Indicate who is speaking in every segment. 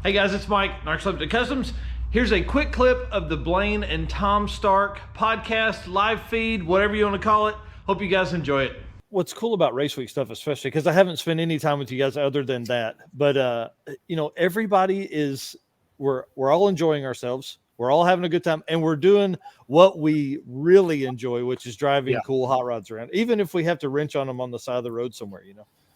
Speaker 1: Hey guys, it's Mike, Narcoleptic Customs. Here's a quick clip of the Blayne and Tom Stark podcast, live feed, whatever you want to call it. Hope you guys enjoy it. What's cool about Race Week stuff, especially because I haven't spent any time with you guys other than that, but everybody we're all enjoying ourselves. We're all having a good time, and we're doing what we really enjoy, which is driving cool hot rods around, even if we have to wrench on them on the side of the road somewhere,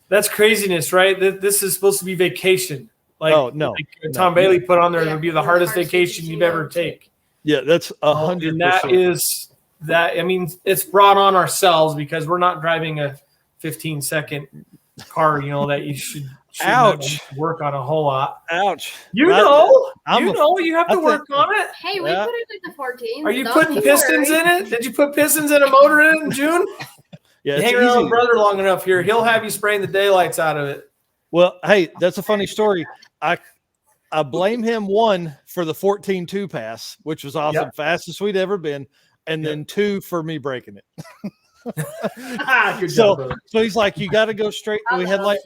Speaker 2: That's craziness, right? This is supposed to be vacation. Tom Bailey put on there, it would be the hardest vacation you've ever take.
Speaker 1: Yeah, that's 100%.
Speaker 2: And that is that. I mean, it's brought on ourselves because we're not driving a 15-second car, that you should work on a whole lot.
Speaker 1: Ouch.
Speaker 2: You have to work on it.
Speaker 3: Hey, we put it like the 14.
Speaker 2: Are you putting pistons in it? Did you put pistons in a motor in June?
Speaker 1: Yeah,
Speaker 2: hang around with brother long enough here. He'll have you spraying the daylights out of it.
Speaker 1: Well, hey, that's a funny story. I blame him, one, for the 14-2 pass, which was awesome, fastest we'd ever been, and then two, for me breaking it.
Speaker 2: Good job,
Speaker 1: so he's like, you got to go straight. We had like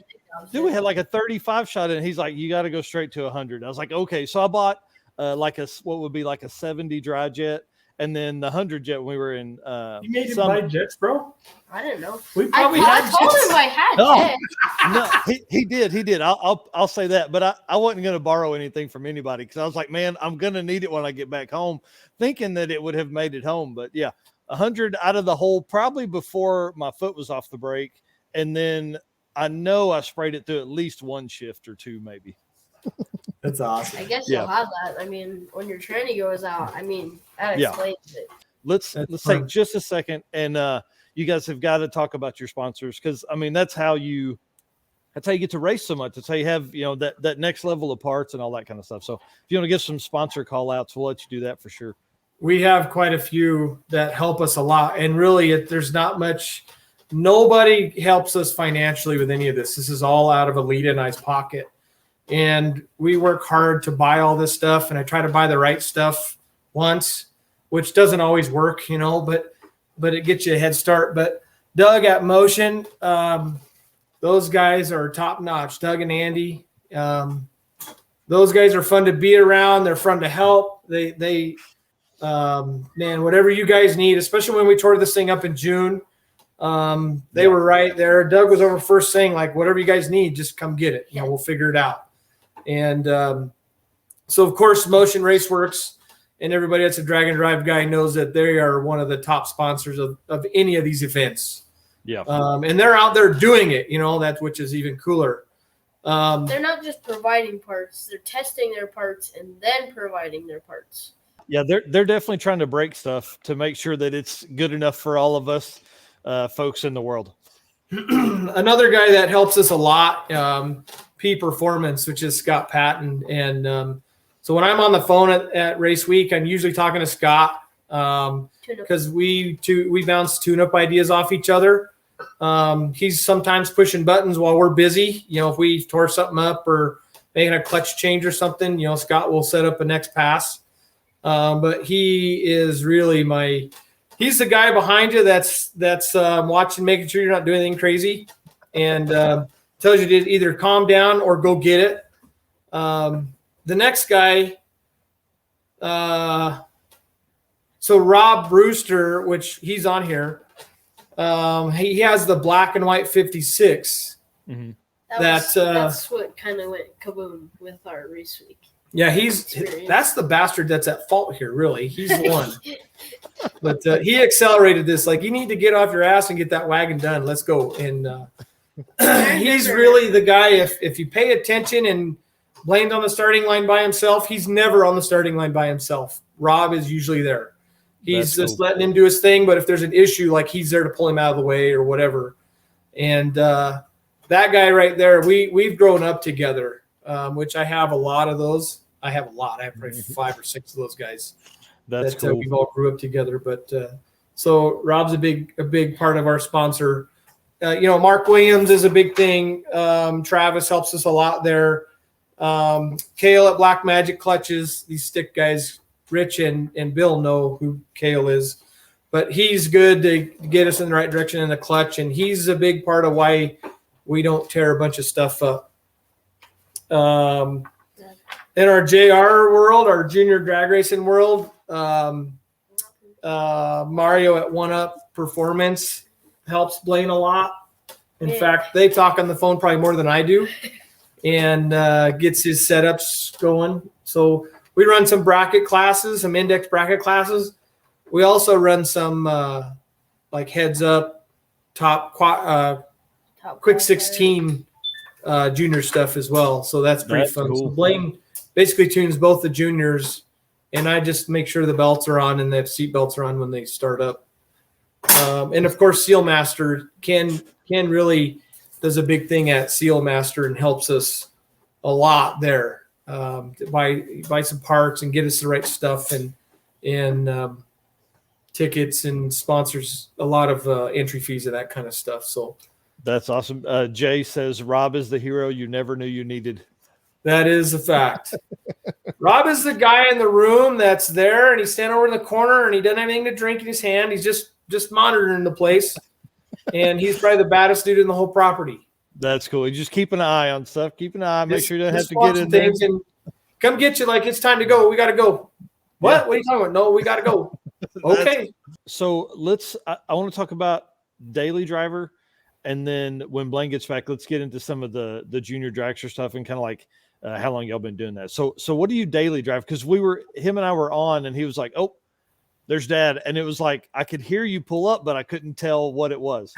Speaker 1: a 35 shot in. He's like, you got to go straight to 100. I was like, okay. So I bought what would be like a 70 dry jet, and then the 100 jet when we were in.
Speaker 2: You made him buy jets, bro?
Speaker 3: I didn't know.
Speaker 2: We probably had
Speaker 3: I told him I had jets.
Speaker 1: No, he did. I'll say that, but I wasn't going to borrow anything from anybody because I was like, man, I'm going to need it when I get back home, thinking that it would have made it home. But yeah, 100 out of the hole, probably before my foot was off the brake, and then I know I sprayed it through at least one shift or two, maybe.
Speaker 2: That's awesome.
Speaker 3: I guess you'll have that. I mean, when your tranny goes out, that explains it.
Speaker 1: Let's take just a second, and you guys have got to talk about your sponsors because that's how you get to race so much. That's how you have that next level of parts and all that kind of stuff. So if you want to give some sponsor call outs, we'll let you do that for sure.
Speaker 2: We have quite a few that help us a lot, and really there's not much. Nobody helps us financially with any of this. This is all out of Alita and I's pocket. And we work hard to buy all this stuff, and I try to buy the right stuff once, which doesn't always work, but it gets you a head start. But Doug at Motion, those guys are top notch. Doug and Andy, those guys are fun to be around. They're fun to help. They whatever you guys need, especially when we tore this thing up in June, they were right there. Doug was over first saying, like, whatever you guys need, just come get it. We'll figure it out. And so, of course, Motion Raceworks and everybody that's a drag and drive guy knows that they are one of the top sponsors of any of these events.
Speaker 1: Yeah.
Speaker 2: And they're out there doing it, which is even cooler.
Speaker 3: They're not just providing parts. They're testing their parts and then providing their parts.
Speaker 1: Yeah, they're definitely trying to break stuff to make sure that it's good enough for all of us folks in the world.
Speaker 2: Another guy that helps us a lot, P Performance, which is Scott Patton. And so when I'm on the phone at Race Week, I'm usually talking to Scott because we bounce tune-up ideas off each other. He's sometimes pushing buttons while we're busy. If we tore something up or making a clutch change or something, Scott will set up a next pass. But he is really he's the guy behind you that's watching, making sure you're not doing anything crazy, and tells you to either calm down or go get it. The next guy, so Rob Brewster, which he's on here, he has the black and white 56.
Speaker 1: Mm-hmm.
Speaker 3: That's what kind of went kaboom with our race week.
Speaker 2: Yeah, that's the bastard that's at fault here, really. He's the one. But he accelerated this. Like, you need to get off your ass and get that wagon done. Let's go. And he's really the guy, if you pay attention, and Blayne's on the starting line by himself, he's never on the starting line by himself. Rob is usually there. He's just letting him do his thing, but if there's an issue, like, he's there to pull him out of the way or whatever. And that guy right there, we've grown up together, which I have a lot of those. I have probably 5 or 6 of those guys.
Speaker 1: That's cool.
Speaker 2: We've all grew up together. But so Rob's a big part of our sponsor. Mark Williams is a big thing. Travis helps us a lot there. Kale at Black Magic Clutches, these stick guys, Rich and Bill know who Kale is. But he's good to get us in the right direction in the clutch, and he's a big part of why we don't tear a bunch of stuff up. in our JR world, our junior drag racing world, Mario at One Up Performance helps Blayne a lot. In fact, they talk on the phone probably more than I do, and gets his setups going. So we run some bracket classes, some index bracket classes. We also run some like heads up, top quick 16 junior stuff as well. So that's pretty fun.
Speaker 1: Cool.
Speaker 2: So Blayne basically tunes both the juniors, and I just make sure the belts are on and the seat belts are on when they start up. And of course, Seal Master Ken really does a big thing at Seal Master and helps us a lot there. Buy some parts and get us the right stuff and tickets, and sponsors a lot of entry fees of that kind of stuff. So
Speaker 1: that's awesome. Jay says Rob is the hero you never knew you needed.
Speaker 2: that is a fact. Rob is the guy in the room that's there, and he's standing over in the corner, and he doesn't have anything to drink in his hand. He's just monitoring the place, and he's probably the baddest dude in the whole property.
Speaker 1: That's cool. You just keep an eye on stuff. Keep an eye. Make sure you don't have to get in
Speaker 2: things there. And come get you like it's time to go. We got to go. What? Yeah. What are you talking about? No, we got to go. Okay.
Speaker 1: So I want to talk about daily driver. And then when Blayne gets back, let's get into some of the junior dragster stuff and kind of like how long y'all been doing that. So what do you daily drive? Because him and I were on, and he was like, "Oh, there's Dad," and it was like I could hear you pull up, but I couldn't tell what it was.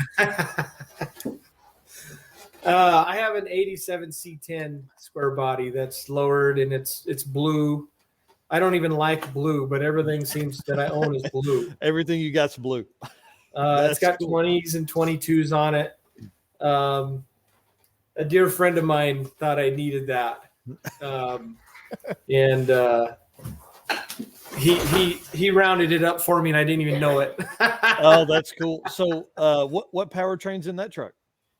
Speaker 2: I have an 87 C10 square body that's lowered, and it's blue. I don't even like blue, but everything seems that I own is blue.
Speaker 1: Everything you got's blue.
Speaker 2: It's got cool. 20s and 22s on it. A dear friend of mine thought I needed that. And he rounded it up for me, and I didn't even know it.
Speaker 1: Oh, that's cool. So what powertrain's in that truck?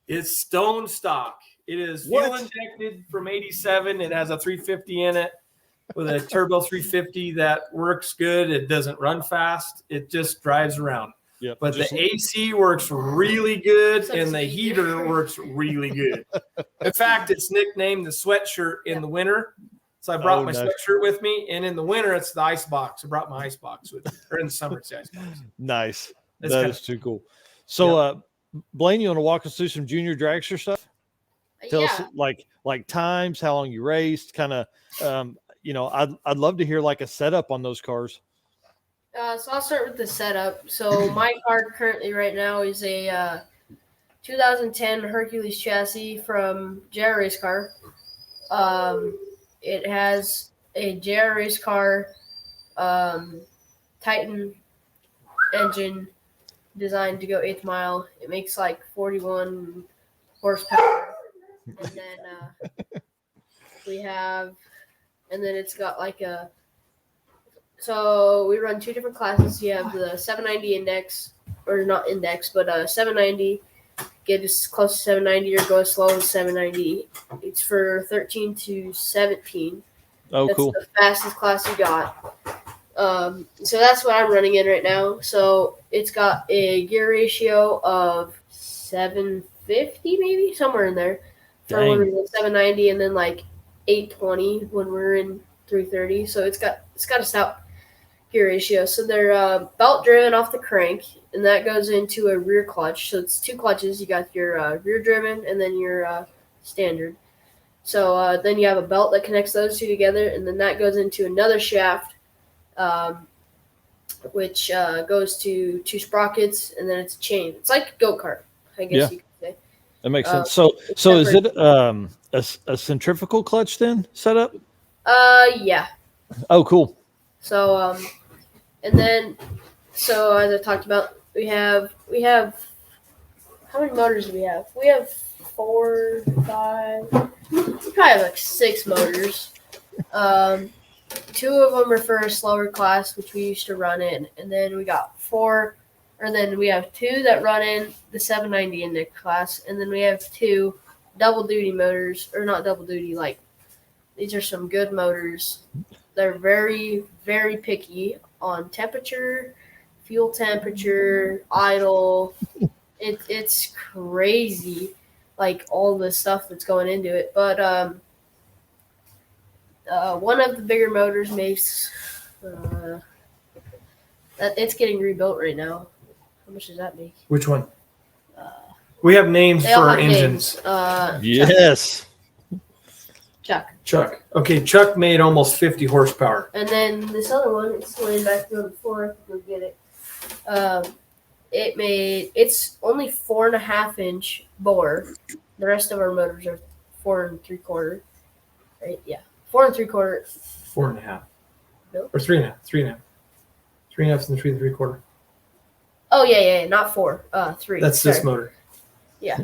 Speaker 2: It's stone stock. It is fuel injected from 87. It has a 350 in it with a turbo 350 that works good. It doesn't run fast. It just drives around.
Speaker 1: Yep.
Speaker 2: But the AC works really good, and the heater works really good. In fact, it's nicknamed the sweatshirt in the winter. So I brought my sweatshirt with me, and in the winter, it's the ice box. I brought my ice box with me. Or in the summer, it's the ice box.
Speaker 1: Nice. That is too cool. So, Blayne, you want to walk us through some junior dragster stuff? Tell us like times, how long you raced, kind of. I'd love to hear like a setup on those cars.
Speaker 3: So I'll start with the setup. So my car currently right now is a 2010 Hercules chassis from JR Race Car. It has a JR Race Car Titan engine designed to go 8th mile. It makes like 41 horsepower. And then it's got like so we run two different classes. You have the 790 index, or not index, but 790. Get as close to 790 or go as slow as 790. It's for 13 to 17.
Speaker 1: Oh,
Speaker 3: that's
Speaker 1: cool.
Speaker 3: The fastest class you got. So that's what I'm running in right now. So it's got a gear ratio of 750, maybe somewhere in there. For when we're in 790, and then like 820 when we're in 330. So it's got a stout gear ratio. So they're belt driven off the crank, and that goes into a rear clutch. So it's two clutches. You got your rear driven and then your standard. So then you have a belt that connects those two together, and then that goes into another shaft, which goes to two sprockets, and then it's a chain. It's like a go-kart, I guess you could say.
Speaker 1: That makes sense. So is it a centrifugal clutch then set up?
Speaker 3: Yeah.
Speaker 1: Oh, cool.
Speaker 3: So and then so as I talked about, we have how many motors do we have? We have 4, 5. We probably have like 6 motors. 2 of them are for a slower class, which we used to run in, and then we got 4. Or then we have 2 that run in the 790 index class, and then we have 2 double duty motors, or not double duty, like these are some good motors. They're very, very picky on temperature, fuel temperature, idle. It's crazy, like all the stuff that's going into it. But One of the bigger motors makes. It's getting rebuilt right now. How much does that make?
Speaker 2: Which one? We have names
Speaker 3: They
Speaker 2: for
Speaker 3: all
Speaker 2: our
Speaker 3: have
Speaker 2: engines.
Speaker 3: names.
Speaker 1: Yes.
Speaker 3: Chuck.
Speaker 2: Okay, Chuck made almost 50 horsepower.
Speaker 3: And then this other one, it's laying back there on the floor. I can go get it. It's only 4.5 inch bore. The rest of our motors are 4 3/4. Right? Yeah, 4 3/4.
Speaker 2: 4.5.
Speaker 3: No.
Speaker 2: Or 3.5. 3.5. 3.5 and 3 3/4.
Speaker 3: Oh yeah, not 4. 3.
Speaker 2: That's
Speaker 3: Sorry.
Speaker 2: this motor.
Speaker 3: Yeah.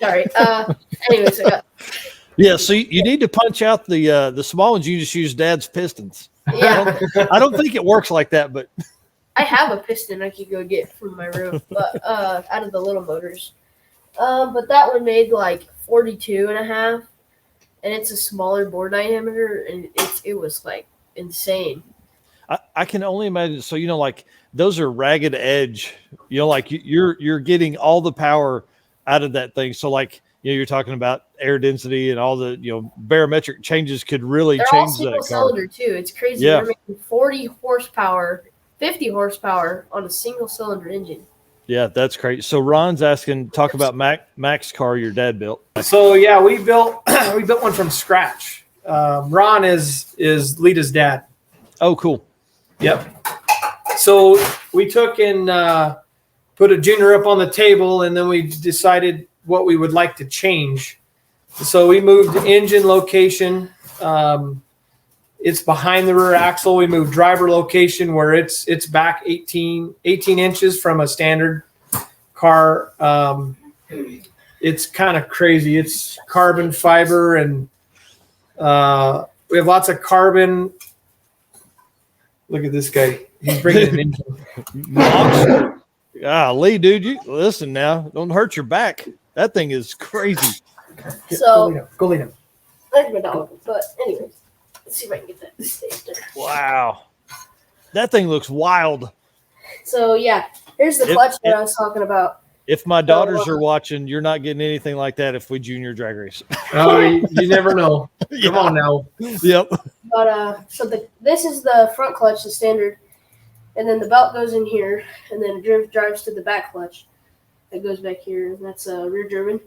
Speaker 3: Sorry. Anyways, I got.
Speaker 1: Yeah, so you need to punch out the small ones. You just use Dad's pistons.
Speaker 3: Yeah.
Speaker 1: I don't think it works like that, but
Speaker 3: I have a piston I could go get from my room, but out of the little motors. But that one made like 42.5, and it's a smaller bore diameter, and it was like insane.
Speaker 1: I can only imagine. So like those are ragged edge. Like you're getting all the power out of that thing. So like you're talking about air density and all the barometric changes could really
Speaker 3: They're all
Speaker 1: change
Speaker 3: single
Speaker 1: that car.
Speaker 3: cylinder too. It's crazy.
Speaker 1: Yeah.
Speaker 3: They're making 40 horsepower, 50 horsepower on a single cylinder engine.
Speaker 1: Yeah, that's great. So Ron's asking, talk about Mac's car your dad built.
Speaker 2: So yeah, we built one from scratch. Ron is Lita's dad.
Speaker 1: Oh, cool.
Speaker 2: Yep. So we took and put a junior up on the table, and then we decided what we would like to change. So we moved engine location. It's behind the rear axle. We moved driver location where it's back 18 inches from a standard car. It's kind of crazy. It's carbon fiber, and we have lots of carbon. Look at this guy. He's bringing an engine.
Speaker 1: Lee, dude, you listen now. Don't hurt your back. That thing is crazy.
Speaker 3: So
Speaker 2: go lead him.
Speaker 3: there's my dog. But anyways, let's see if I can get that to stay still.
Speaker 1: Wow. That thing looks wild.
Speaker 3: So yeah, here's the clutch that I was talking about.
Speaker 1: If my daughters are watching, you're not getting anything like that if we junior drag race.
Speaker 2: Oh, you never know. Come on now.
Speaker 1: Yep.
Speaker 3: But this is the front clutch, the standard, and then the belt goes in here, and then it drives to the back clutch. That goes back here, and that's rear German.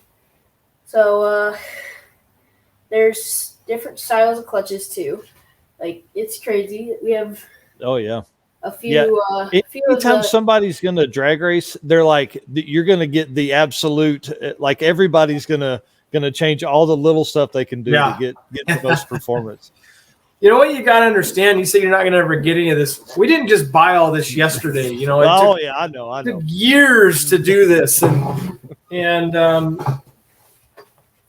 Speaker 3: So there's different styles of clutches too. Like it's crazy. We have a few.
Speaker 1: Anytime somebody's going to drag race, they're like, you're going to get the absolute. Like everybody's going to change all the little stuff they can do to get the most performance.
Speaker 2: You know what you got to understand? You say you're not going to ever get any of this. We didn't just buy all this yesterday. It
Speaker 1: I know.
Speaker 2: took years to do this, and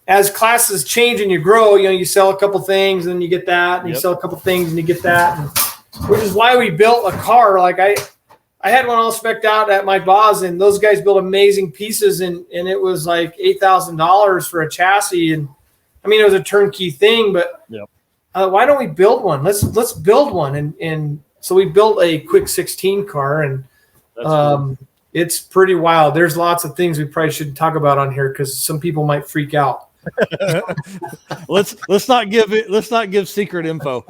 Speaker 2: as classes change and you grow, you sell a couple things and you get that, and you sell a couple things and you get that, which is why we built a car. Like I had one all spec'd out at my boss, and those guys built amazing pieces, and it was like $8,000 for a chassis, and I mean it was a turnkey thing, but. Why don't we build one? Let's build one. And so we built a quick 16 car, and cool. It's pretty wild. There's lots of things we probably shouldn't talk about on here because some people might freak out.
Speaker 1: Let's not give secret info.